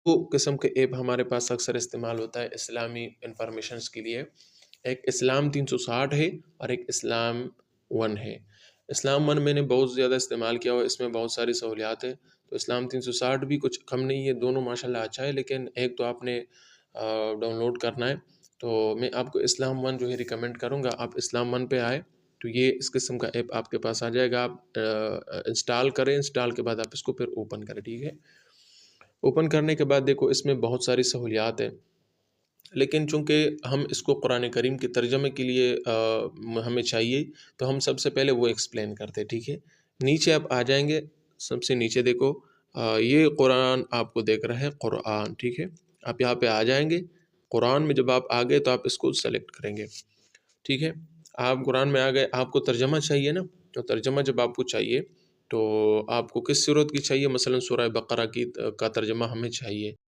دو قسم کے ایپ ہمارے پاس اکثر استعمال ہوتا ہے اسلامی انفارمیشنس کے لیے. ایک اسلام 360 ہے اور ایک اسلام 1 ہے. اسلام 1 میں نے بہت زیادہ استعمال کیا ہوا، اس میں بہت ساری سہولیات ہیں. تو اسلام 360 بھی کچھ کم نہیں ہے، دونوں ماشاءاللہ اچھا ہے، لیکن ایک تو آپ نے ڈاؤن لوڈ کرنا ہے. تو میں آپ کو اسلام 1 جو ہے ریکمینڈ کروں گا، آپ اسلام 1 پہ آئے تو یہ اس قسم کا ایپ آپ کے پاس آ جائے گا. آپ انسٹال کریں، انسٹال کے بعد آپ اس کو پھر اوپن کریں. ٹھیک ہے، اوپن کرنے کے بعد دیکھو اس میں بہت ساری سہولیات ہیں، لیکن چونکہ ہم اس کو قرآن کریم کے ترجمے کے لیے ہمیں چاہیے، تو ہم سب سے پہلے وہ ایکسپلین کرتے. ٹھیک ہے، نیچے آپ آ جائیں گے، سب سے نیچے دیکھو یہ قرآن آپ کو دیکھ رہا ہے قرآن. ٹھیک ہے، آپ یہاں پہ آ جائیں گے. قرآن میں جب آپ آ گئے تو آپ اس کو سلیکٹ کریں گے. ٹھیک ہے، آپ قرآن میں آ گئے، آپ کو ترجمہ چاہیے نا، تو ترجمہ جب آپ کو چاہیے تو آپ کو کس صورت کی چاہیے؟ مثلا سورہ بقرہ کی کا ترجمہ ہمیں چاہیے.